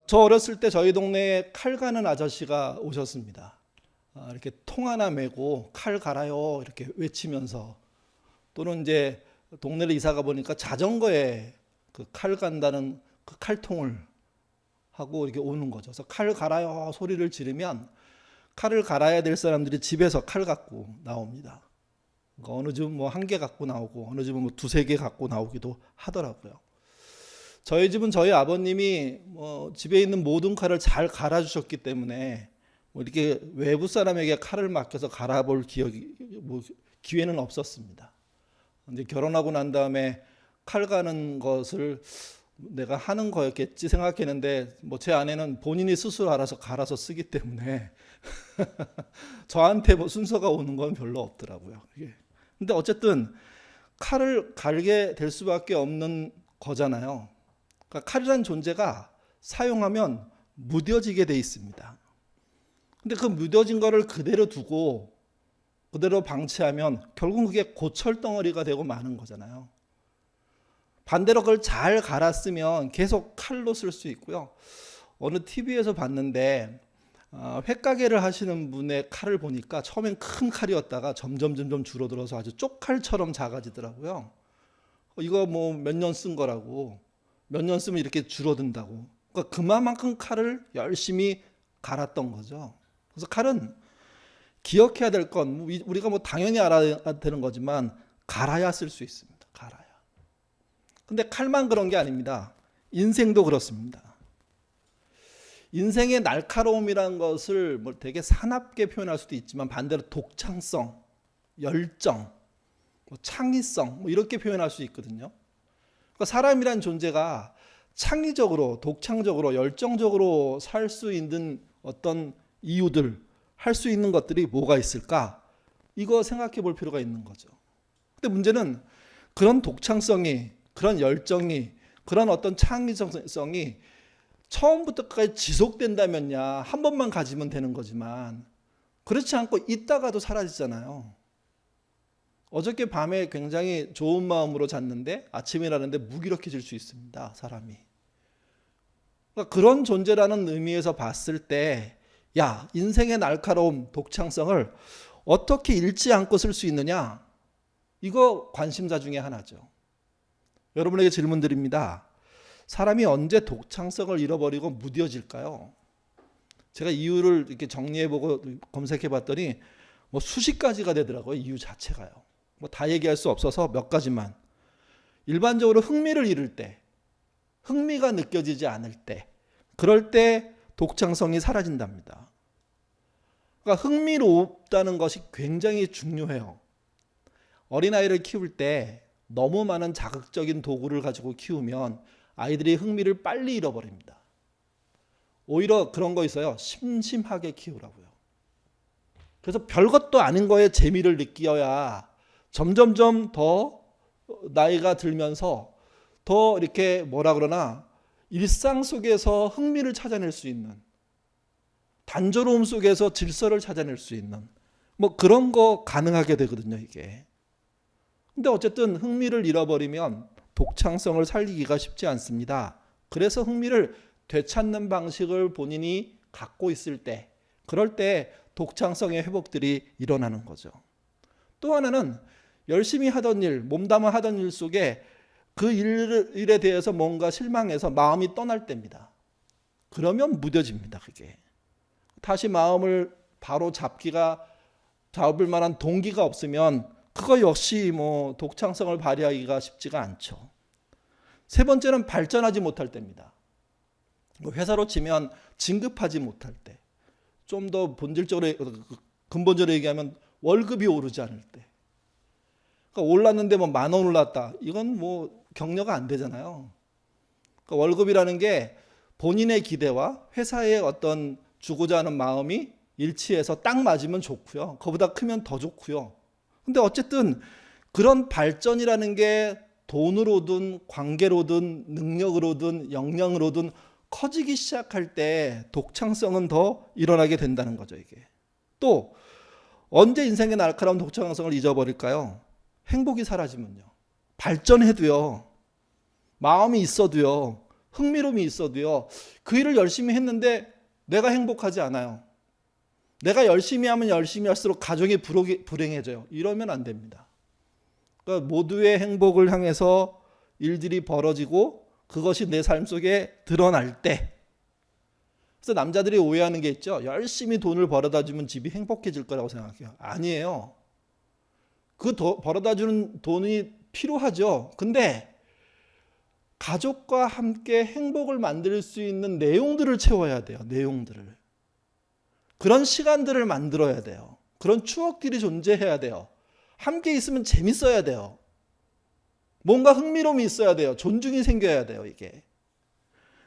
저 어렸을 때 저희 동네에 칼 가는 아저씨가 오셨습니다. 이렇게 통 하나 메고 칼 갈아요 이렇게 외치면서, 또는 이제 동네를 이사가 보니까 자전거에 그 칼 간다는 그 칼통을 하고 이렇게 오는 거죠. 그래서 칼 갈아요 소리를 지르면 칼을 갈아야 될 사람들이 집에서 칼 갖고 나옵니다. 그러니까 어느 집은 뭐 한 개 갖고 나오고 어느 집은 뭐 두세 개 갖고 나오기도 하더라고요. 저희 집은 저희 아버님이 뭐 집에 있는 모든 칼을 잘 갈아주셨기 때문에 뭐 이렇게 외부 사람에게 칼을 맡겨서 갈아볼 기회는 없었습니다. 이제 결혼하고 난 다음에 칼 가는 것을 내가 하는 거였겠지 생각했는데, 뭐 제 아내는 본인이 스스로 알아서 갈아서 쓰기 때문에 저한테 뭐 순서가 오는 건 별로 없더라고요. 근데 어쨌든 칼을 갈게 될 수밖에 없는 거잖아요. 그러니까 칼이라는 존재가 사용하면 무뎌지게 돼 있습니다. 근데 그 무뎌진 거를 그대로 두고 그대로 방치하면 결국 그게 고철덩어리가 되고 마는 거잖아요. 반대로 그걸 잘 갈았으면 계속 칼로 쓸 수 있고요. 어느 TV에서 봤는데 횟가게를 하시는 분의 칼을 보니까 처음엔 큰 칼이었다가 점점 줄어들어서 아주 쪽칼처럼 작아지더라고요. 이거 뭐 몇 년 쓴 거라고, 몇 년 쓰면 이렇게 줄어든다고. 그러니까 그만큼 칼을 열심히 갈았던 거죠. 그래서 칼은 기억해야 될 건, 우리가 뭐 당연히 알아야 되는 거지만 갈아야 쓸 수 있습니다. 갈아야. 근데 칼만 그런 게 아닙니다. 인생도 그렇습니다. 인생의 날카로움이라는 것을 뭐 되게 사납게 표현할 수도 있지만 반대로 독창성, 열정, 뭐 창의성 뭐 이렇게 표현할 수 있거든요. 그러니까 사람이란 존재가 창의적으로, 독창적으로, 열정적으로 살 수 있는 어떤 이유들, 할 수 있는 것들이 뭐가 있을까? 이거 생각해 볼 필요가 있는 거죠. 근데 문제는 그런 독창성이, 그런 열정이, 그런 어떤 창의성이 처음부터 끝까지 지속된다면야 한 번만 가지면 되는 거지만 그렇지 않고 있다가도 사라지잖아요. 어저께 밤에 굉장히 좋은 마음으로 잤는데 아침에 일어났는데 무기력해질 수 있습니다, 사람이. 그러니까 그런 존재라는 의미에서 봤을 때, 야, 인생의 날카로움, 독창성을 어떻게 잃지 않고 쓸 수 있느냐? 이거 관심사 중에 하나죠. 여러분에게 질문 드립니다. 사람이 언제 독창성을 잃어버리고 무뎌질까요? 제가 이유를 이렇게 정리해보고 검색해봤더니 뭐 수십 가지가 되더라고요. 이유 자체가요. 뭐 다 얘기할 수 없어서 몇 가지만. 일반적으로 흥미를 잃을 때, 흥미가 느껴지지 않을 때, 그럴 때 독창성이 사라진답니다. 그러니까 흥미롭다는 것이 굉장히 중요해요. 어린아이를 키울 때 너무 많은 자극적인 도구를 가지고 키우면 아이들이 흥미를 빨리 잃어버립니다. 오히려 그런 거 있어요. 심심하게 키우라고요. 그래서 별것도 아닌 거에 재미를 느껴야 점점점 더 나이가 들면서 더 이렇게 뭐라 그러나 일상 속에서 흥미를 찾아낼 수 있는, 단조로움 속에서 질서를 찾아낼 수 있는 뭐 그런 거 가능하게 되거든요, 이게. 근데 어쨌든 흥미를 잃어버리면 독창성을 살리기가 쉽지 않습니다. 그래서 흥미를 되찾는 방식을 본인이 갖고 있을 때, 그럴 때 독창성의 회복들이 일어나는 거죠. 또 하나는 열심히 하던 일, 몸담아 하던 일 속에 그 일에 대해서 뭔가 실망해서 마음이 떠날 때입니다. 그러면 무뎌집니다, 그게. 다시 마음을 바로 잡을 만한 동기가 없으면 그거 역시 뭐 독창성을 발휘하기가 쉽지가 않죠. 세 번째는 발전하지 못할 때입니다. 회사로 치면 진급하지 못할 때, 좀 더 본질적으로 근본적으로 얘기하면 월급이 오르지 않을 때. 그러니까 올랐는데 뭐 10,000원 올랐다. 이건 뭐 격려가 안 되잖아요. 그러니까 월급이라는 게 본인의 기대와 회사의 어떤 주고자 하는 마음이 일치해서 딱 맞으면 좋고요. 그보다 크면 더 좋고요. 근데 어쨌든 그런 발전이라는 게 돈으로든 관계로든 능력으로든 역량으로든 커지기 시작할 때 독창성은 더 일어나게 된다는 거죠, 이게. 또 언제 인생의 날카로운 독창성을 잊어버릴까요? 행복이 사라지면요. 발전해도요. 마음이 있어도요. 흥미로움이 있어도요, 그 일을 열심히 했는데 내가 행복하지 않아요. 내가 열심히 하면 열심히 할수록 가정이 불행해져요. 이러면 안 됩니다. 그러니까 모두의 행복을 향해서 일들이 벌어지고 그것이 내 삶 속에 드러날 때, 그래서 남자들이 오해하는 게 있죠. 열심히 돈을 벌어다 주면 집이 행복해질 거라고 생각해요. 아니에요. 그 벌어다 주는 돈이 필요하죠. 근데 가족과 함께 행복을 만들 수 있는 내용들을 채워야 돼요. 내용들을. 그런 시간들을 만들어야 돼요. 그런 추억들이 존재해야 돼요. 함께 있으면 재밌어야 돼요. 뭔가 흥미로움이 있어야 돼요. 존중이 생겨야 돼요, 이게.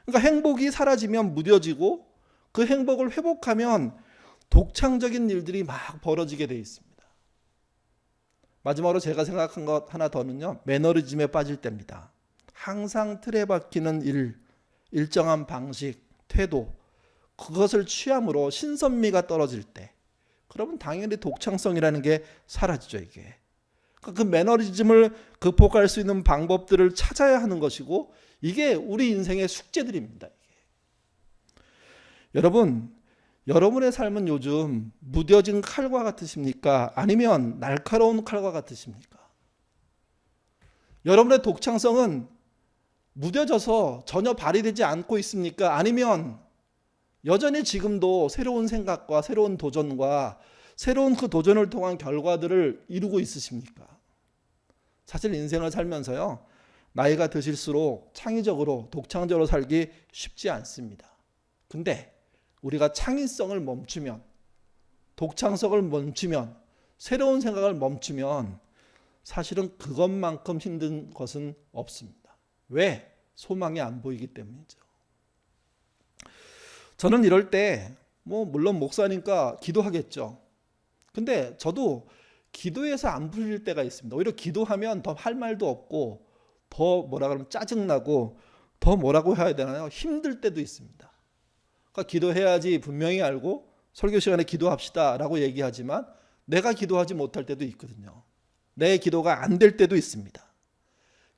그러니까 행복이 사라지면 무뎌지고 그 행복을 회복하면 독창적인 일들이 막 벌어지게 돼 있습니다. 마지막으로 제가 생각한 것 하나 더는요, 매너리즘에 빠질 때입니다. 항상 틀에 박히는 일, 일정한 방식, 태도, 그것을 취함으로 신선미가 떨어질 때, 그러면 당연히 독창성이라는 게 사라지죠, 이게. 그 매너리즘을 극복할 수 있는 방법들을 찾아야 하는 것이고, 이게 우리 인생의 숙제들입니다. 여러분, 여러분의 삶은 요즘 무뎌진 칼과 같으십니까? 아니면 날카로운 칼과 같으십니까? 여러분의 독창성은 무뎌져서 전혀 발휘되지 않고 있습니까? 아니면 여전히 지금도 새로운 생각과 새로운 도전과 새로운 그 도전을 통한 결과들을 이루고 있으십니까? 사실 인생을 살면서요, 나이가 드실수록 창의적으로 독창적으로 살기 쉽지 않습니다. 근데 우리가 창의성을 멈추면, 독창성을 멈추면, 새로운 생각을 멈추면 사실은 그것만큼 힘든 것은 없습니다. 왜? 소망이 안 보이기 때문이죠. 저는 이럴 때 물론 목사니까 기도하겠죠. 근데 저도 기도해서 안 풀릴 때가 있습니다. 오히려 기도하면 더 할 말도 없고 더 뭐라 그러면 짜증나고 더 뭐라고 해야 되나요? 힘들 때도 있습니다. 그러니까 기도해야지 분명히 알고 설교 시간에 기도합시다 라고 얘기하지만 내가 기도하지 못할 때도 있거든요. 내 기도가 안 될 때도 있습니다.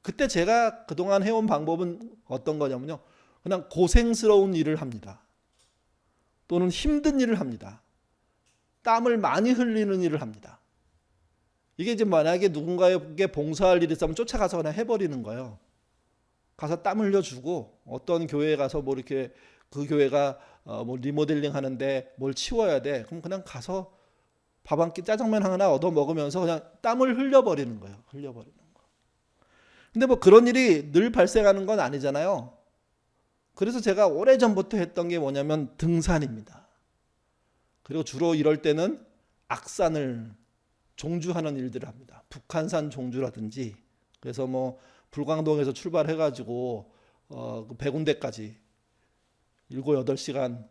그때 제가 그동안 해온 방법은 어떤 거냐면요, 그냥 고생스러운 일을 합니다. 또는 힘든 일을 합니다. 땀을 많이 흘리는 일을 합니다. 이게 이제 만약에 누군가에게 봉사할 일이 있으면 쫓아가서 그냥 해버리는 거예요. 가서 땀 흘려주고, 어떤 교회에 가서 이렇게 그 교회가 리모델링 하는데 뭘 치워야 돼. 그럼 그냥 가서 밥 한 끼 짜장면 하나 얻어 먹으면서 그냥 땀을 흘려버리는 거예요. 흘려버리는 거. 근데 그런 일이 늘 발생하는 건 아니잖아요. 그래서 제가 오래전부터 했던 게 뭐냐면 등산입니다. 그리고 주로 이럴 때는 악산을 종주하는 일들을 합니다. 북한산 종주라든지, 그래서 불광동에서 출발해가지고 100군데까지 7, 8시간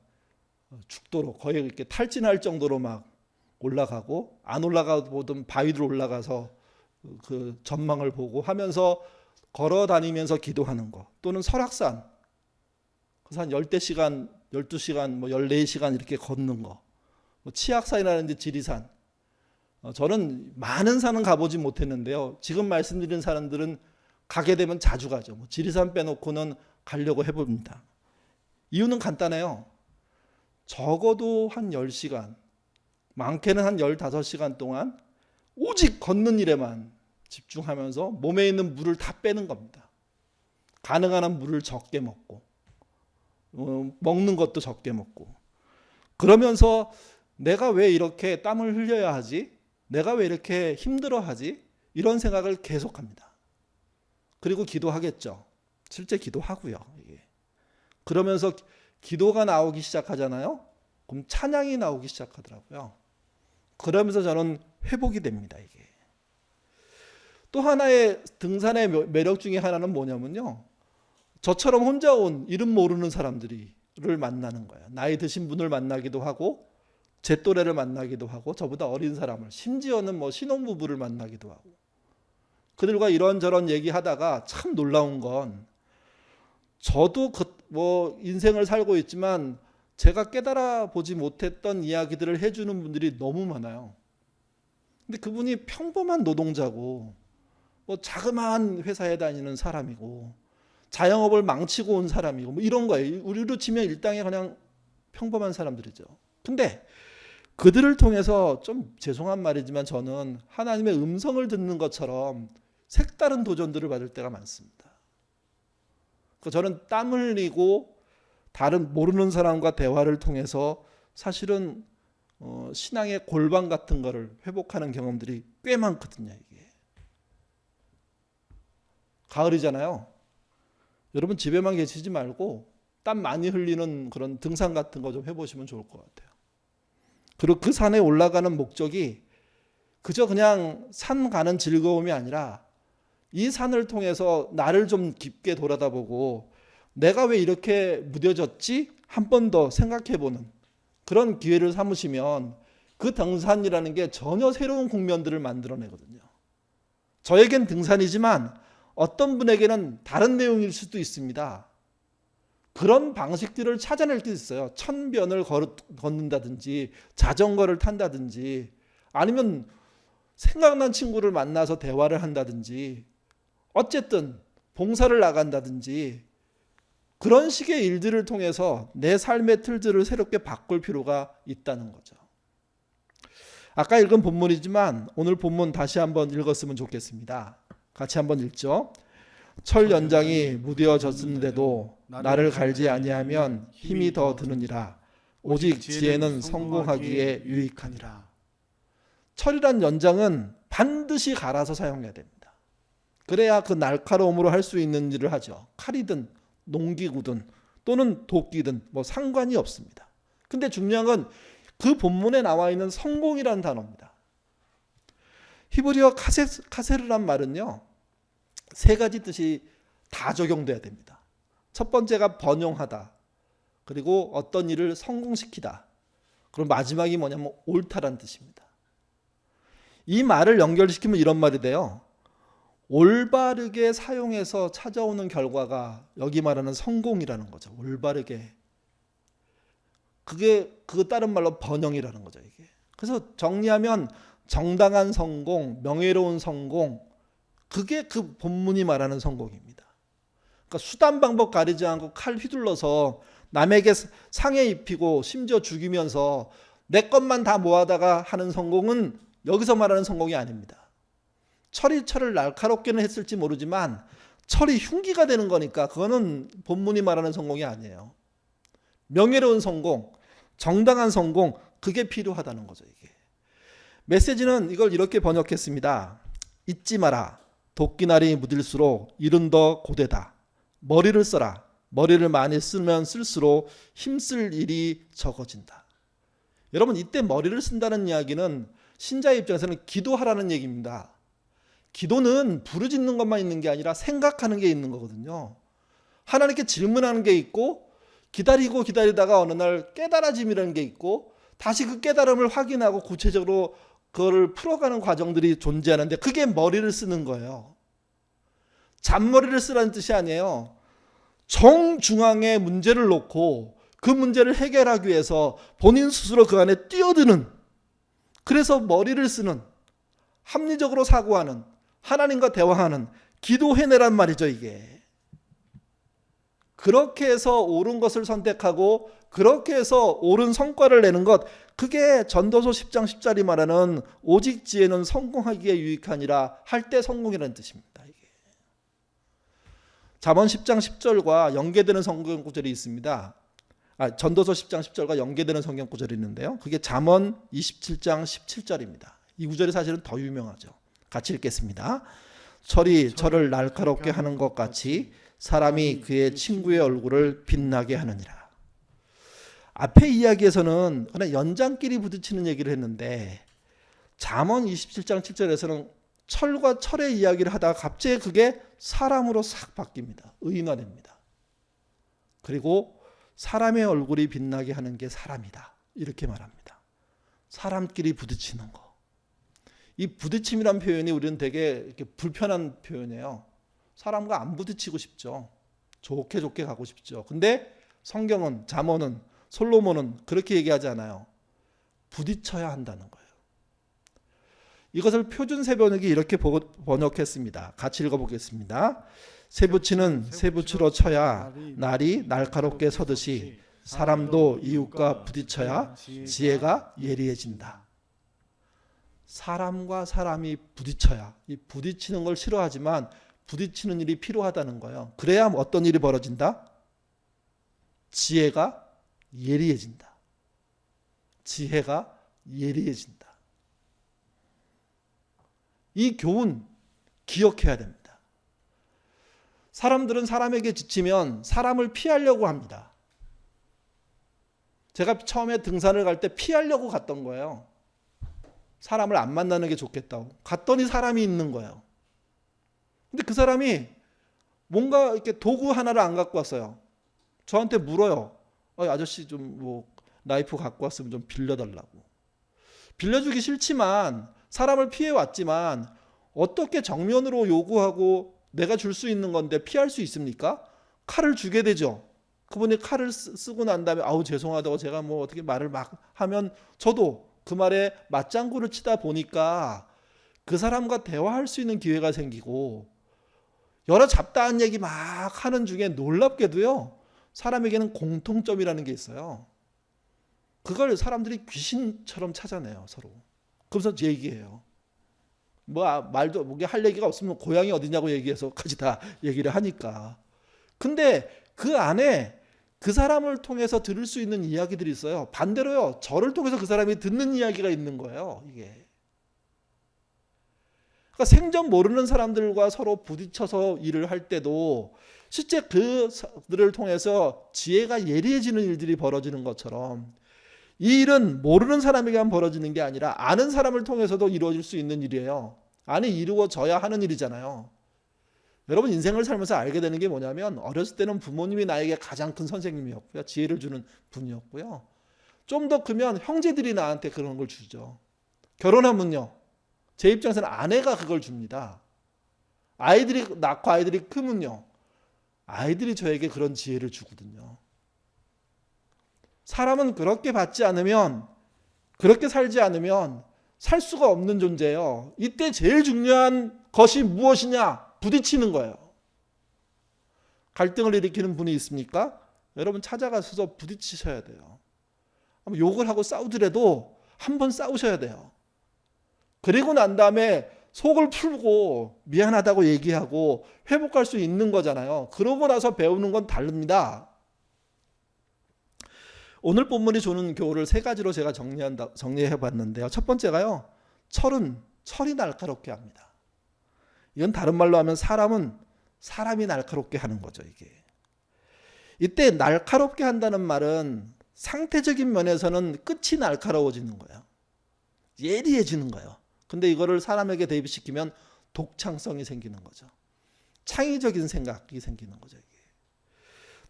죽도록 거의 이렇게 탈진할 정도로 막 올라가고, 안 올라가보던 바위들 올라가서 그 전망을 보고 하면서 걸어 다니면서 기도하는 거, 또는 설악산 그래서 한 10시간, 12시간, 14시간 이렇게 걷는 거, 치악산이라든지 지리산. 저는 많은 산은 가보지 못했는데요, 지금 말씀드린 사람들은 가게 되면 자주 가죠. 지리산 빼놓고는 가려고 해봅니다. 이유는 간단해요. 적어도 한 10시간, 많게는 한 15시간 동안 오직 걷는 일에만 집중하면서 몸에 있는 물을 다 빼는 겁니다. 가능한 한 물을 적게 먹고, 먹는 것도 적게 먹고, 그러면서 내가 왜 이렇게 땀을 흘려야 하지? 내가 왜 이렇게 힘들어하지? 이런 생각을 계속합니다. 그리고 기도하겠죠. 실제 기도하고요. 그러면서 기도가 나오기 시작하잖아요. 그럼 찬양이 나오기 시작하더라고요. 그러면서 저는 회복이 됩니다. 이게. 또 하나의 등산의 매력 중에 하나는 뭐냐면요, 저처럼 혼자 온 이름 모르는 사람들을 만나는 거예요. 나이 드신 분을 만나기도 하고, 제 또래를 만나기도 하고, 저보다 어린 사람을, 심지어는 신혼부부를 만나기도 하고, 그들과 이런저런 얘기하다가 참 놀라운 건, 저도 인생을 살고 있지만 제가 깨달아 보지 못했던 이야기들을 해주는 분들이 너무 많아요. 근데 그분이 평범한 노동자고, 자그마한 회사에 다니는 사람이고, 자영업을 망치고 온 사람이고 뭐 이런 거예요. 우리로 치면 일당의 그냥 평범한 사람들이죠. 근데 그들을 통해서 좀 죄송한 말이지만 저는 하나님의 음성을 듣는 것처럼 색다른 도전들을 받을 때가 많습니다. 저는 땀 흘리고 다른 모르는 사람과 대화를 통해서 사실은 신앙의 골방 같은 거를 회복하는 경험들이 꽤 많거든요. 이게 가을이잖아요. 여러분 집에만 계시지 말고 땀 많이 흘리는 그런 등산 같은 거 좀 해보시면 좋을 것 같아요. 그리고 그 산에 올라가는 목적이 그저 그냥 산 가는 즐거움이 아니라 이 산을 통해서 나를 좀 깊게 돌아다보고 내가 왜 이렇게 무뎌졌지? 한 번 더 생각해보는 그런 기회를 삼으시면 그 등산이라는 게 전혀 새로운 국면들을 만들어내거든요. 저에겐 등산이지만 어떤 분에게는 다른 내용일 수도 있습니다. 그런 방식들을 찾아낼 수 있어요. 천변을 걷는다든지 자전거를 탄다든지 아니면 생각난 친구를 만나서 대화를 한다든지 어쨌든 봉사를 나간다든지 그런 식의 일들을 통해서 내 삶의 틀들을 새롭게 바꿀 필요가 있다는 거죠. 아까 읽은 본문이지만 오늘 본문 다시 한번 읽었으면 좋겠습니다. 같이 한번 읽죠. 철 연장이 무뎌졌는데도 나를 갈지 아니하면 힘이 더 드느니라. 오직 지혜는 성공하기에 유익하니라. 철이란 연장은 반드시 갈아서 사용해야 됩니다. 그래야 그 날카로움으로 할 수 있는 일을 하죠. 칼이든 농기구든 또는 도끼든 뭐 상관이 없습니다. 근데 중요한 건 그 본문에 나와 있는 성공이라는 단어입니다. 히브리어 카세르란 말은요. 세 가지 뜻이 다 적용돼야 됩니다. 첫 번째가 번영하다. 그리고 어떤 일을 성공시키다. 그럼 마지막이 뭐냐면 옳다라는 뜻입니다. 이 말을 연결시키면 이런 말이 돼요. 올바르게 사용해서 찾아오는 결과가 여기 말하는 성공이라는 거죠. 올바르게. 그게 다른 말로 번영이라는 거죠. 이게. 그래서 정리하면 정당한 성공, 명예로운 성공, 그게 그 본문이 말하는 성공입니다. 그러니까 수단 방법 가리지 않고 칼 휘둘러서 남에게 상해 입히고 심지어 죽이면서 내 것만 다 모아다가 하는 성공은 여기서 말하는 성공이 아닙니다. 철을 날카롭게는 했을지 모르지만 철이 흉기가 되는 거니까 그거는 본문이 말하는 성공이 아니에요. 명예로운 성공, 정당한 성공, 그게 필요하다는 거죠. 이게. 메시지는 이걸 이렇게 번역했습니다. 잊지 마라. 도끼날이 묻을수록 일은 더 고되다. 머리를 써라. 머리를 많이 쓰면 쓸수록 힘쓸 일이 적어진다. 여러분 이때 머리를 쓴다는 이야기는 신자의 입장에서는 기도하라는 얘기입니다. 기도는 부르짖는 것만 있는 게 아니라 생각하는 게 있는 거거든요. 하나님께 질문하는 게 있고 기다리다가 어느 날 깨달아짐이라는 게 있고 다시 그 깨달음을 확인하고 구체적으로 그거를 풀어가는 과정들이 존재하는데 그게 머리를 쓰는 거예요. 잔머리를 쓰라는 뜻이 아니에요. 정중앙에 문제를 놓고 그 문제를 해결하기 위해서 본인 스스로 그 안에 뛰어드는, 그래서 머리를 쓰는, 합리적으로 사고하는, 하나님과 대화하는, 기도해내란 말이죠. 이게 그렇게 해서 옳은 것을 선택하고 그렇게 해서 옳은 성과를 내는 것, 그게 전도서 10장 10절이 말하는 오직 지혜는 성공하기에 유익하니라 할 때 성공이라는 뜻입니다. 이게. 잠언 10장 10절과 연계되는 성경 구절이 있습니다. 전도서 10장 10절과 연계되는 성경 구절이 있는데요. 그게 잠언 27장 17절입니다. 이 구절이 사실은 더 유명하죠. 같이 읽겠습니다. 철이 철을 날카롭게 하는 것 같이 사람이 그의 친구의 얼굴을 빛나게 하느니라. 앞에 이야기에서는 그냥 연장끼리 부딪히는 얘기를 했는데 잠언 27장 7절에서는 철과 철의 이야기를 하다가 갑자기 그게 사람으로 싹 바뀝니다. 의인화됩니다. 그리고 사람의 얼굴이 빛나게 하는 게 사람이다. 이렇게 말합니다. 사람끼리 부딪히는 거. 이 부딪힘이란 표현이 우리는 되게 이렇게 불편한 표현이에요. 사람과 안 부딪히고 싶죠. 좋게 가고 싶죠. 근데 성경은, 잠언은, 솔로몬은 그렇게 얘기하지 않아요. 부딪혀야 한다는 거예요. 이것을 표준세 번역이 이렇게 번역했습니다. 같이 읽어보겠습니다. 쇠붙이는 쇠붙이로 쳐야 날이 날카롭게 서듯이 사람도 이웃과 부딪혀야 지혜가 예리해진다. 사람과 사람이 부딪혀야, 이 부딪히는 걸 싫어하지만 부딪히는 일이 필요하다는 거예요. 그래야 어떤 일이 벌어진다? 지혜가 예리해진다. 지혜가 예리해진다. 이 교훈 기억해야 됩니다. 사람들은 사람에게 지치면 사람을 피하려고 합니다. 제가 처음에 등산을 갈 때 피하려고 갔던 거예요. 사람을 안 만나는 게 좋겠다고. 갔더니 사람이 있는 거예요. 근데 그 사람이 뭔가 이렇게 도구 하나를 안 갖고 왔어요. 저한테 물어요. 아저씨 좀 뭐 나이프 갖고 왔으면 좀 빌려달라고. 빌려주기 싫지만 사람을 피해 왔지만 어떻게 정면으로 요구하고 내가 줄 수 있는 건데 피할 수 있습니까? 칼을 주게 되죠. 그분이 칼을 쓰고 난 다음에 아우 죄송하다고 제가 뭐 어떻게 말을 막 하면 저도 그 말에 맞장구를 치다 보니까 그 사람과 대화할 수 있는 기회가 생기고 여러 잡다한 얘기 막 하는 중에 놀랍게도요. 사람에게는 공통점이라는 게 있어요. 그걸 사람들이 귀신처럼 찾아내요, 서로. 그러면서 얘기해요. 말도 뭐게 할 얘기가 없으면 고향이 어디냐고 얘기해서까지 다 얘기를 하니까. 근데 그 안에 그 사람을 통해서 들을 수 있는 이야기들이 있어요. 반대로요. 저를 통해서 그 사람이 듣는 이야기가 있는 거예요. 이게. 그러니까 생전 모르는 사람들과 서로 부딪혀서 일을 할 때도 실제 그들을 통해서 지혜가 예리해지는 일들이 벌어지는 것처럼 이 일은 모르는 사람에게만 벌어지는 게 아니라 아는 사람을 통해서도 이루어질 수 있는 일이에요. 아니 이루어져야 하는 일이잖아요. 여러분 인생을 살면서 알게 되는 게 뭐냐면 어렸을 때는 부모님이 나에게 가장 큰 선생님이었고요. 지혜를 주는 분이었고요. 좀 더 크면 형제들이 나한테 그런 걸 주죠. 결혼하면요. 제 입장에서는 아내가 그걸 줍니다. 아이들이 낳고 아이들이 크면요. 아이들이 저에게 그런 지혜를 주거든요. 사람은 그렇게 받지 않으면 그렇게 살지 않으면 살 수가 없는 존재예요. 이때 제일 중요한 것이 무엇이냐? 부딪히는 거예요. 갈등을 일으키는 분이 있습니까? 여러분 찾아가서 부딪히셔야 돼요. 욕을 하고 싸우더라도 한번 싸우셔야 돼요. 그리고 난 다음에 속을 풀고 미안하다고 얘기하고 회복할 수 있는 거잖아요. 그러고 나서 배우는 건 다릅니다. 오늘 본문이 주는 교훈을 세 가지로 제가 정리해 봤는데요. 첫 번째가요. 철이 날카롭게 합니다. 이건 다른 말로 하면 사람이 날카롭게 하는 거죠. 이때 날카롭게 한다는 말은 상태적인 면에서는 끝이 날카로워지는 거예요. 예리해지는 거예요. 근데 이거를 사람에게 대입시키면 독창성이 생기는 거죠. 창의적인 생각이 생기는 거죠.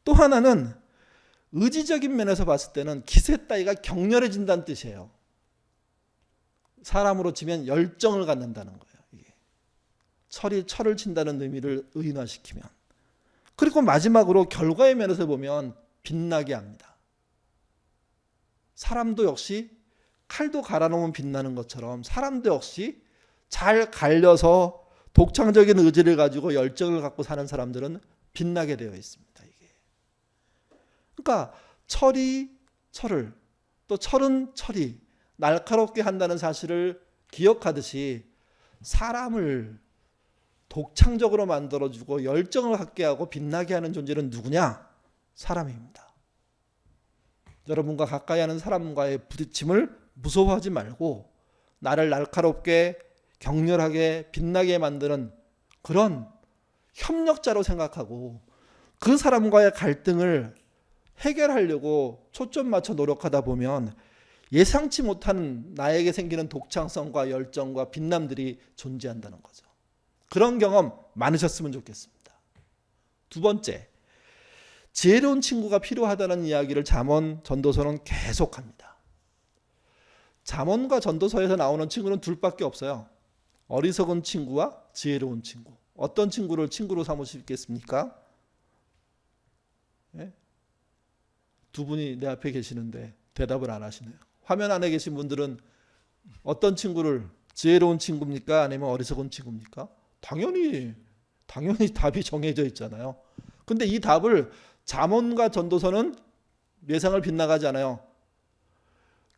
또 하나는 의지적인 면에서 봤을 때는 기세 따위가 격렬해진다는 뜻이에요. 사람으로 치면 열정을 갖는다는 거예요. 철을 친다는 의미를 의인화시키면. 그리고 마지막으로 결과의 면에서 보면 빛나게 합니다. 사람도 역시 칼도 갈아놓으면 빛나는 것처럼 사람도 역시 잘 갈려서 독창적인 의지를 가지고 열정을 갖고 사는 사람들은 빛나게 되어 있습니다. 그러니까 철을 또 철이 날카롭게 한다는 사실을 기억하듯이 사람을 독창적으로 만들어주고 열정을 갖게 하고 빛나게 하는 존재는 누구냐? 사람입니다. 여러분과 가까이 하는 사람과의 부딪힘을 무서워하지 말고 나를 날카롭게 격렬하게 빛나게 만드는 그런 협력자로 생각하고 그 사람과의 갈등을 해결하려고 초점 맞춰 노력하다 보면 예상치 못한 나에게 생기는 독창성과 열정과 빛남들이 존재한다는 거죠. 그런 경험 많으셨으면 좋겠습니다. 두 번째, 지혜로운 친구가 필요하다는 이야기를 잠언 전도서는 계속합니다. 잠언과 전도서에서 나오는 친구는 둘밖에 없어요. 어리석은 친구와 지혜로운 친구. 어떤 친구를 친구로 삼으시겠습니까? 네? 두 분이 내 앞에 계시는데 대답을 안 하시네요. 화면 안에 계신 분들은 어떤 친구를 지혜로운 친구입니까? 아니면 어리석은 친구입니까? 당연히 당연히 답이 정해져 있잖아요. 근데 이 답을 잠언과 전도서는 예상을 빗나가지 않아요.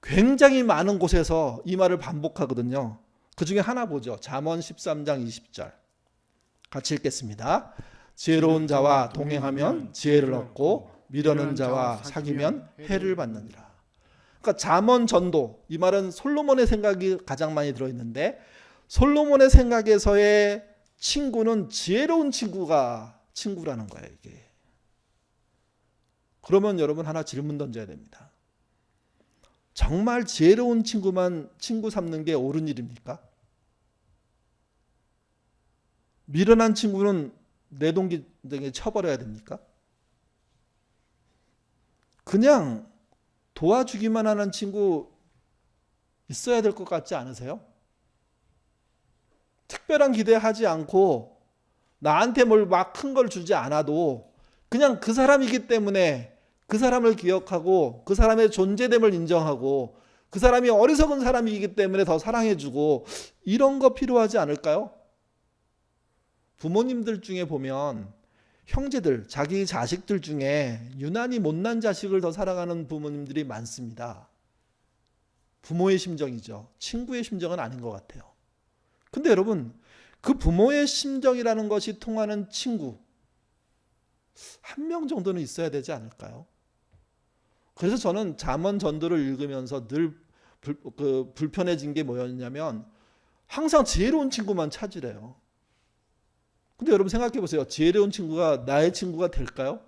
굉장히 많은 곳에서 이 말을 반복하거든요. 그 중에 하나 보죠. 잠언 13장 20절. 같이 읽겠습니다. 지혜로운 자와 동행하면 지혜를 얻고 미련한 자와 사귀면 해를 받느니라. 그러니까 잠언 전도, 이 말은 솔로몬의 생각이 가장 많이 들어있는데 솔로몬의 생각에서의 친구는 지혜로운 친구가 친구라는 거예요. 이게. 그러면 여러분 하나 질문 던져야 됩니다. 정말 지혜로운 친구만 친구 삼는 게 옳은 일입니까? 미련한 친구는 내동기등에 쳐버려야 됩니까? 그냥 도와주기만 하는 친구 있어야 될 것 같지 않으세요? 특별한 기대하지 않고 나한테 뭘 막 큰 걸 주지 않아도 그냥 그 사람이기 때문에 그 사람을 기억하고 그 사람의 존재됨을 인정하고 그 사람이 어리석은 사람이기 때문에 더 사랑해주고 이런 거 필요하지 않을까요? 부모님들 중에 보면 형제들, 자기 자식들 중에 유난히 못난 자식을 더 사랑하는 부모님들이 많습니다. 부모의 심정이죠. 친구의 심정은 아닌 것 같아요. 근데 여러분, 그 부모의 심정이라는 것이 통하는 친구 한 명 정도는 있어야 되지 않을까요? 그래서 저는 잠언 전도를 읽으면서 늘 불편해진 게 뭐였냐면 항상 지혜로운 친구만 찾으래요. 근데 여러분 생각해 보세요. 지혜로운 친구가 나의 친구가 될까요?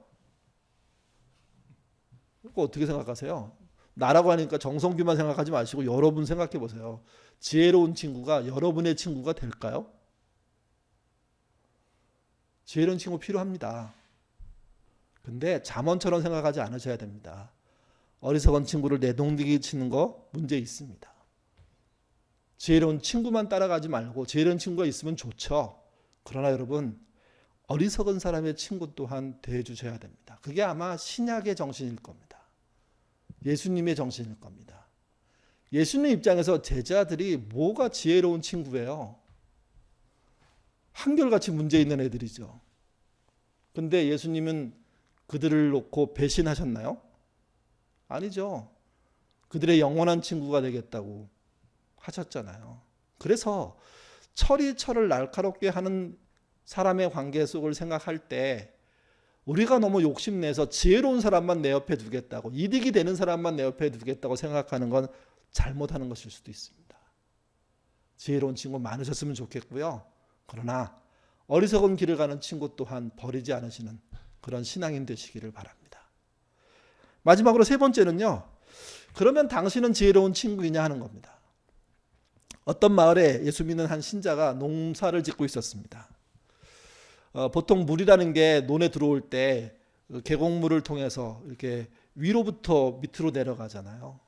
그거 어떻게 생각하세요? 나라고 하니까 정성규만 생각하지 마시고 여러분 생각해 보세요. 지혜로운 친구가 여러분의 친구가 될까요? 지혜로운 친구 필요합니다. 근데 잠언처럼 생각하지 않으셔야 됩니다. 어리석은 친구를 내동댕이 치는 거 문제 있습니다. 지혜로운 친구만 따라가지 말고 지혜로운 친구가 있으면 좋죠. 그러나 여러분 어리석은 사람의 친구 또한 대해주셔야 됩니다. 그게 아마 신약의 정신일 겁니다. 예수님의 정신일 겁니다. 예수님 입장에서 제자들이 뭐가 지혜로운 친구예요? 한결같이 문제 있는 애들이죠. 근데 예수님은 그들을 놓고 배신하셨나요? 아니죠. 그들의 영원한 친구가 되겠다고 하셨잖아요. 그래서 철이 철을 날카롭게 하는 사람의 관계 속을 생각할 때 우리가 너무 욕심내서 지혜로운 사람만 내 옆에 두겠다고 이득이 되는 사람만 내 옆에 두겠다고 생각하는 건 잘못하는 것일 수도 있습니다. 지혜로운 친구 많으셨으면 좋겠고요. 그러나 어리석은 길을 가는 친구 또한 버리지 않으시는 그런 신앙인 되시기를 바랍니다. 마지막으로 세 번째는요. 그러면 당신은 지혜로운 친구이냐 하는 겁니다. 어떤 마을에 예수 믿는 한 신자가 농사를 짓고 있었습니다. 보통 물이라는 게 논에 들어올 때 계곡물을 통해서 이렇게 위로부터 밑으로 내려가잖아요.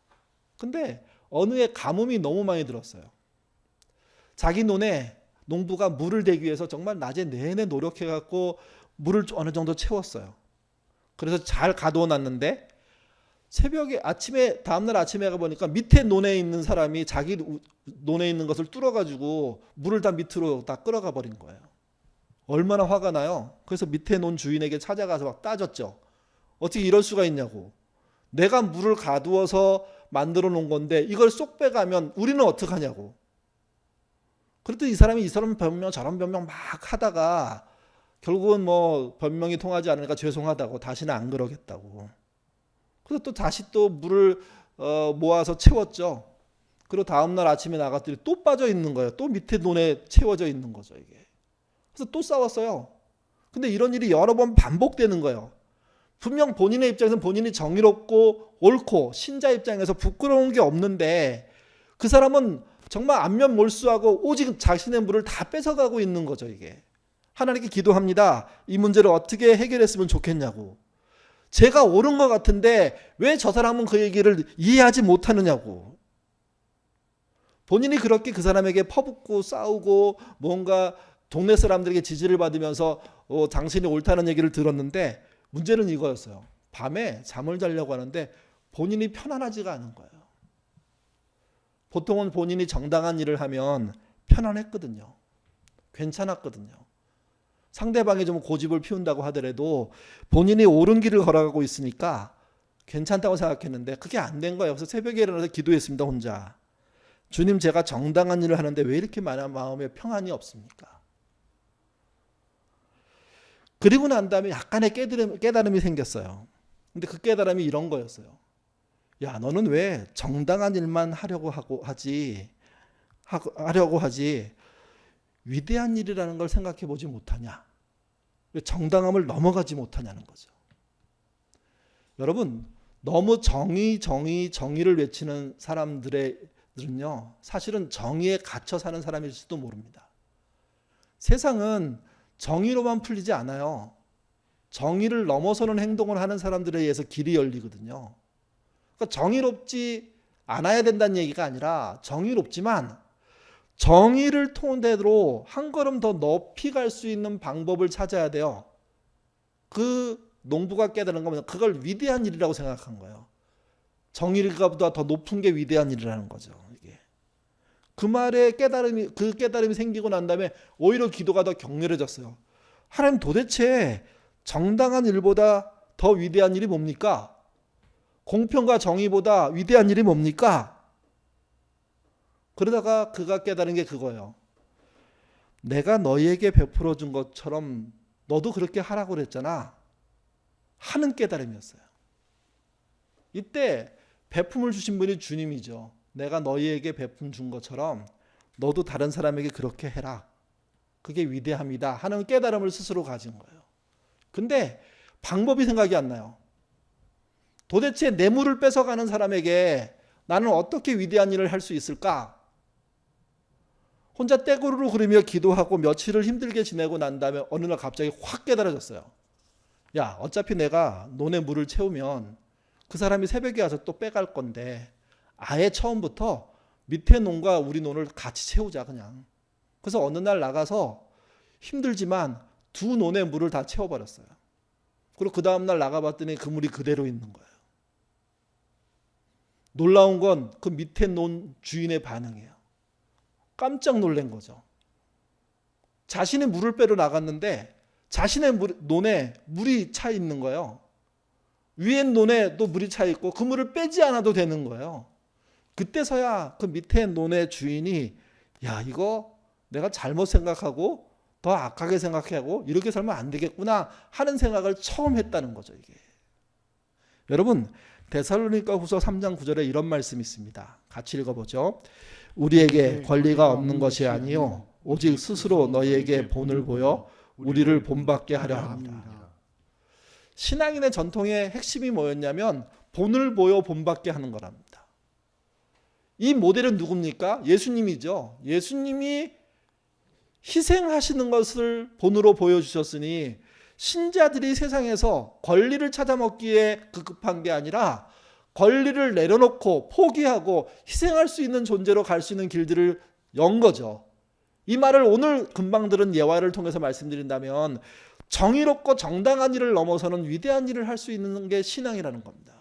근데 어느 해 가뭄이 너무 많이 들었어요. 자기 논에 농부가 물을 대기 위해서 정말 낮에 내내 노력해갖고 물을 어느 정도 채웠어요. 그래서 잘 가두어 놨는데 새벽에 다음날 아침에 가보니까 밑에 논에 있는 사람이 자기 논에 있는 것을 뚫어가지고 물을 다 밑으로 다 끌어가 버린 거예요. 얼마나 화가 나요. 그래서 밑에 논 주인에게 찾아가서 막 따졌죠. 어떻게 이럴 수가 있냐고. 내가 물을 가두어서 만들어 놓은 건데 이걸 쏙 빼가면 우리는 어떡하냐고. 그랬더니 이 사람 변명 저런 변명 막 하다가 결국은 뭐 변명이 통하지 않으니까 죄송하다고 다시는 안 그러겠다고. 그래서 또 다시 또 물을 모아서 채웠죠. 그리고 다음날 아침에 나갔더니 또 빠져 있는 거예요. 또 밑에 논에 채워져 있는 거죠, 이게. 그래서 또 싸웠어요. 근데 이런 일이 여러 번 반복되는 거예요. 분명 본인의 입장에서는 본인이 정의롭고 옳고 신자 입장에서 부끄러운 게 없는데 그 사람은 정말 안면 몰수하고 오직 자신의 물을 다 뺏어가고 있는 거죠, 이게. 하나님께 기도합니다. 이 문제를 어떻게 해결했으면 좋겠냐고. 제가 옳은 것 같은데 왜 저 사람은 그 얘기를 이해하지 못하느냐고. 본인이 그렇게 그 사람에게 퍼붓고 싸우고 뭔가 동네 사람들에게 지지를 받으면서 당신이 옳다는 얘기를 들었는데 문제는 이거였어요. 밤에 잠을 자려고 하는데 본인이 편안하지가 않은 거예요. 보통은 본인이 정당한 일을 하면 편안했거든요. 괜찮았거든요. 상대방이 좀 고집을 피운다고 하더라도 본인이 옳은 길을 걸어가고 있으니까 괜찮다고 생각했는데 그게 안 된 거예요. 그래서 새벽에 일어나서 기도했습니다. 혼자. 주님, 제가 정당한 일을 하는데 왜 이렇게 마음에 평안이 없습니까? 그리고 난 다음에 약간의 깨달음이 생겼어요. 근데 그 깨달음이 이런 거였어요. 야, 너는 왜 정당한 일만 하려고 하지 위대한 일이라는 걸 생각해 보지 못하냐? 왜 정당함을 넘어가지 못하냐는 거죠. 여러분, 너무 정의를 외치는 사람들은요, 사실은 정의에 갇혀 사는 사람일 수도 모릅니다. 세상은 정의로만 풀리지 않아요. 정의를 넘어서는 행동을 하는 사람들에 의해서 길이 열리거든요. 그러니까 정의롭지 않아야 된다는 얘기가 아니라 정의롭지만 정의를 통대로 한 걸음 더 높이 갈 수 있는 방법을 찾아야 돼요. 그 농부가 깨달은 거면 그걸 위대한 일이라고 생각한 거예요. 정의보다 더 높은 게 위대한 일이라는 거죠. 이게. 그 말에 그 깨달음이 생기고 난 다음에 오히려 기도가 더 격렬해졌어요. 하나님, 도대체 정당한 일보다 더 위대한 일이 뭡니까? 공평과 정의보다 위대한 일이 뭡니까? 그러다가 그가 깨달은 게 그거예요. 내가 너희에게 베풀어 준 것처럼 너도 그렇게 하라고 그랬잖아. 하는 깨달음이었어요. 이때 베품을 주신 분이 주님이죠. 내가 너희에게 베품 준 것처럼 너도 다른 사람에게 그렇게 해라. 그게 위대함이다 하는 깨달음을 스스로 가진 거예요. 근데 방법이 생각이 안 나요. 도대체 뇌물을 뺏어가는 사람에게 나는 어떻게 위대한 일을 할 수 있을까? 혼자 떼구르르 그러며 기도하고 며칠을 힘들게 지내고 난 다음에 어느 날 갑자기 확 깨달아졌어요. 야, 어차피 내가 논에 물을 채우면 그 사람이 새벽에 와서 또 빼갈 건데 아예 처음부터 밑에 논과 우리 논을 같이 채우자 그냥. 그래서 어느 날 나가서 힘들지만 두 논의 물을 다 채워버렸어요. 그리고 그 다음날 나가봤더니 그 물이 그대로 있는 거예요. 놀라운 건 그 밑에 논 주인의 반응이에요. 깜짝 놀란 거죠. 자신의 물을 빼러 나갔는데 자신의 논에 물이 차 있는 거예요. 위에 논에 또 물이 차 있고 그 물을 빼지 않아도 되는 거예요. 그때서야 그 밑에 논의 주인이 야, 이거 내가 잘못 생각하고 더 악하게 생각하고 이렇게 살면 안 되겠구나 하는 생각을 처음 했다는 거죠. 이게. 여러분, 데살로니가후서 3장 9절에 이런 말씀이 있습니다. 같이 읽어보죠. 우리에게 권리가 없는 것이 아니요 오직 스스로 너희에게 본을 보여 우리를 본받게 하려 합니다. 신앙인의 전통의 핵심이 뭐였냐면 본을 보여 본받게 하는 거랍니다. 이 모델은 누굽니까? 예수님이죠. 예수님이 희생하시는 것을 본으로 보여주셨으니 신자들이 세상에서 권리를 찾아먹기에 급급한 게 아니라 권리를 내려놓고 포기하고 희생할 수 있는 존재로 갈 수 있는 길들을 연 거죠. 이 말을 오늘 금방 들은 예화를 통해서 말씀드린다면 정의롭고 정당한 일을 넘어서는 위대한 일을 할 수 있는 게 신앙이라는 겁니다.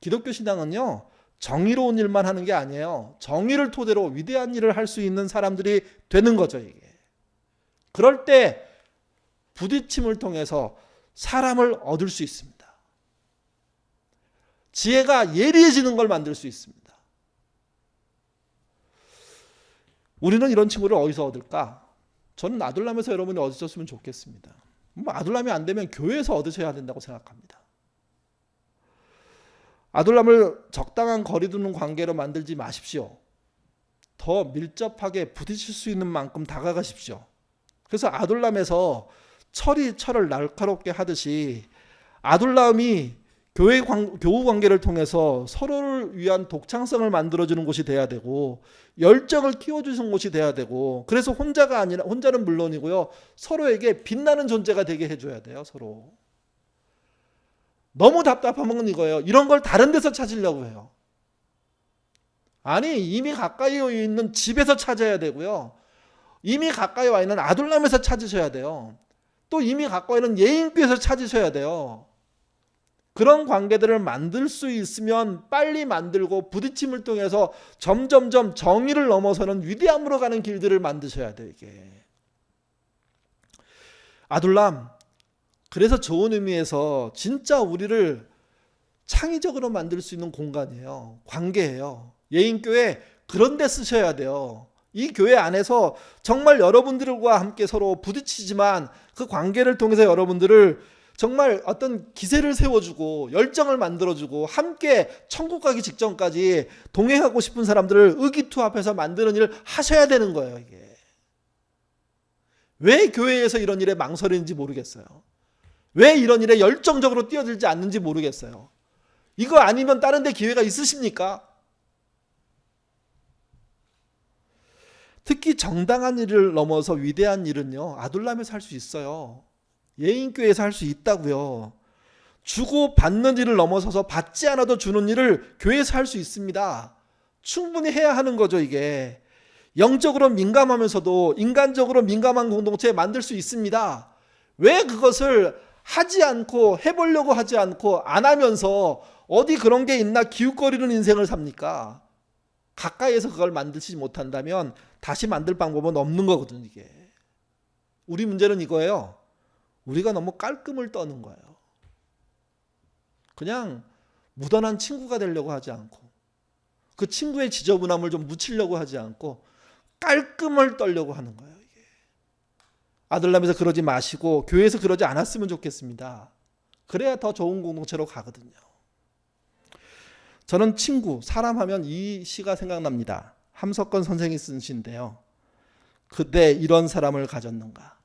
기독교 신앙은요, 정의로운 일만 하는 게 아니에요. 정의를 토대로 위대한 일을 할 수 있는 사람들이 되는 거죠, 이게. 그럴 때 부딪힘을 통해서 사람을 얻을 수 있습니다. 지혜가 예리해지는 걸 만들 수 있습니다. 우리는 이런 친구를 어디서 얻을까? 저는 아둘람에서 여러분이 얻으셨으면 좋겠습니다. 아둘람이 안 되면 교회에서 얻으셔야 된다고 생각합니다. 아둘람을 적당한 거리 두는 관계로 만들지 마십시오. 더 밀접하게 부딪힐 수 있는 만큼 다가가십시오. 그래서 아둘람에서 철이 철을 날카롭게 하듯이 아둘람이 교우 관계를 통해서 서로를 위한 독창성을 만들어주는 곳이 돼야 되고 열정을 키워주는 곳이 돼야 되고 그래서 혼자는 물론이고요. 서로에게 빛나는 존재가 되게 해줘야 돼요. 서로. 너무 답답하면 이거예요. 이런 걸 다른 데서 찾으려고 해요. 아니, 이미 가까이 있는 집에서 찾아야 되고요. 이미 가까이 와 있는 아둘람에서 찾으셔야 돼요. 또 이미 가까이 있는 예인교에서 찾으셔야 돼요. 그런 관계들을 만들 수 있으면 빨리 만들고 부딪힘을 통해서 점점점 정의를 넘어서는 위대함으로 가는 길들을 만드셔야 돼요. 이게. 아둘람, 그래서 좋은 의미에서 진짜 우리를 창의적으로 만들 수 있는 공간이에요. 관계예요. 예인교회 그런 데 쓰셔야 돼요. 이 교회 안에서 정말 여러분들과 함께 서로 부딪히지만 그 관계를 통해서 여러분들을 정말 어떤 기세를 세워주고 열정을 만들어주고 함께 천국 가기 직전까지 동행하고 싶은 사람들을 의기투합해서 만드는 일을 하셔야 되는 거예요. 이게 왜 교회에서 이런 일에 망설이는지 모르겠어요. 왜 이런 일에 열정적으로 뛰어들지 않는지 모르겠어요. 이거 아니면 다른 데 기회가 있으십니까? 특히 정당한 일을 넘어서 위대한 일은요, 아둘람에서 할 수 있어요. 예인교회에서 할 수 있다고요. 주고 받는 일을 넘어서서 받지 않아도 주는 일을 교회에서 할 수 있습니다. 충분히 해야 하는 거죠. 이게 영적으로 민감하면서도 인간적으로 민감한 공동체 만들 수 있습니다. 왜 그것을 하지 않고 해보려고 하지 않고 안 하면서 어디 그런 게 있나 기웃거리는 인생을 삽니까? 가까이에서 그걸 만들지 못한다면 다시 만들 방법은 없는 거거든요. 이게 우리 문제는 이거예요. 우리가 너무 깔끔을 떠는 거예요. 그냥 무던한 친구가 되려고 하지 않고 그 친구의 지저분함을 좀 묻히려고 하지 않고 깔끔을 떨려고 하는 거예요. 이게 아들람에서 그러지 마시고 교회에서 그러지 않았으면 좋겠습니다. 그래야 더 좋은 공동체로 가거든요. 저는 친구, 사람 하면 이 시가 생각납니다. 함석건 선생이 쓴 시인데요. 그때 이런 사람을 가졌는가.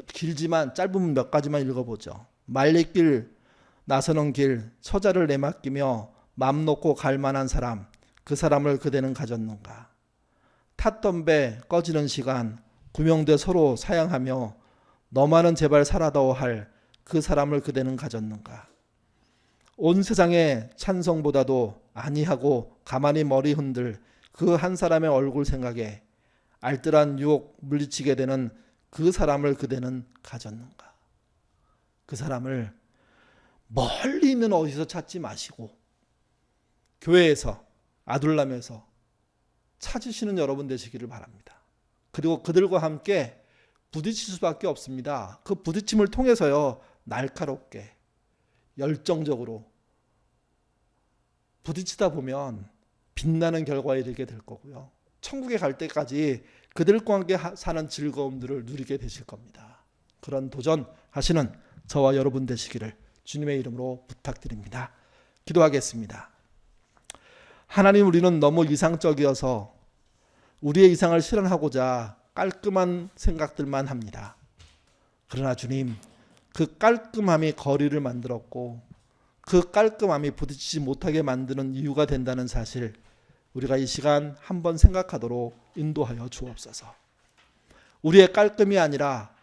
길지만 짧으면 몇 가지만 읽어보죠. 말리길 나서는 길 처자를 내맡기며 맘 놓고 갈 만한 사람, 그 사람을 그대는 가졌는가. 탔던 배 꺼지는 시간 구명대 서로 사양하며 너만은 제발 살아다오 할 그 사람을 그대는 가졌는가. 온 세상의 찬성보다도 아니하고 가만히 머리 흔들 그 한 사람의 얼굴 생각에 알뜰한 유혹 물리치게 되는 그 사람을 그대는 가졌는가. 그 사람을 멀리 있는 어디서 찾지 마시고 교회에서 아둘람에서 찾으시는 여러분 되시기를 바랍니다. 그리고 그들과 함께 부딪힐 수밖에 없습니다. 그 부딪힘을 통해서요, 날카롭게 열정적으로 부딪히다 보면 빛나는 결과에 이르게 될 거고요. 천국에 갈 때까지 그들과 함께 사는 즐거움들을 누리게 되실 겁니다. 그런 도전하시는 저와 여러분 되시기를 주님의 이름으로 부탁드립니다. 기도하겠습니다. 하나님, 우리는 너무 이상적이어서 우리의 이상을 실현하고자 깔끔한 생각들만 합니다. 그러나 주님, 그 깔끔함이 거리를 만들었고 그 깔끔함이 부딪히지 못하게 만드는 이유가 된다는 사실, 우리가 이 시간 한번 생각하도록 인도하여 주옵소서. 우리의 깔끔이 아니라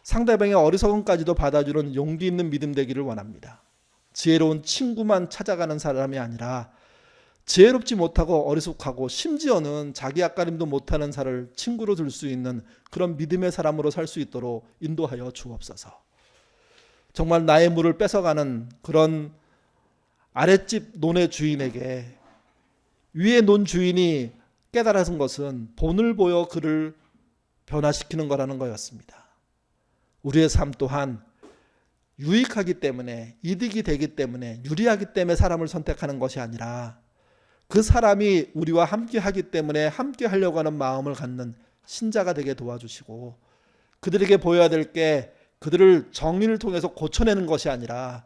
상대방의 어리석음까지도 받아주는 용기 있는 믿음 되기를 원합니다. 지혜로운 친구만 찾아가는 사람이 아니라 지혜롭지 못하고 어리숙하고 심지어는 자기 앞가림도 못하는 사람을 친구로 들 수 있는 그런 믿음의 사람으로 살 수 있도록 인도하여 주옵소서. 정말 나의 물을 뺏어가는 그런 아랫집 논의 주인에게 위에 논 주인이 깨달은 것은 본을 보여 그를 변화시키는 거라는 거였습니다. 우리의 삶 또한 유익하기 때문에, 이득이 되기 때문에, 유리하기 때문에 사람을 선택하는 것이 아니라 그 사람이 우리와 함께 하기 때문에 함께 하려고 하는 마음을 갖는 신자가 되게 도와주시고, 그들에게 보여야 될 게 그들을 정의를 통해서 고쳐내는 것이 아니라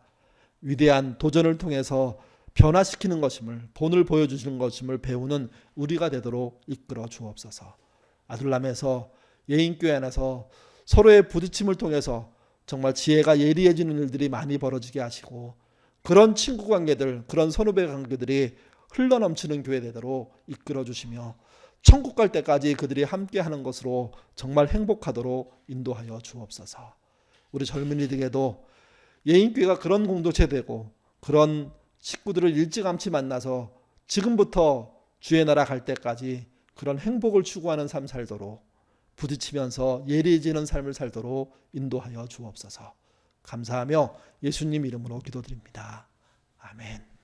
위대한 도전을 통해서 변화시키는 것임을, 본을 보여주시는 것임을 배우는 우리가 되도록 이끌어 주옵소서. 아둘람에서, 예인교회 안에서 서로의 부딪힘을 통해서 정말 지혜가 예리해지는 일들이 많이 벌어지게 하시고, 그런 친구 관계들, 그런 선후배 관계들이 흘러넘치는 교회 되도록 이끌어 주시며 천국 갈 때까지 그들이 함께 하는 것으로 정말 행복하도록 인도하여 주옵소서. 우리 젊은이들에게도 예인교회가 그런 공동체 되고 그런 식구들을 일찌감치 만나서 지금부터 주의 나라 갈 때까지 그런 행복을 추구하는 삶 살도록, 부딪히면서 예리해지는 삶을 살도록 인도하여 주옵소서. 감사하며 예수님 이름으로 기도드립니다. 아멘.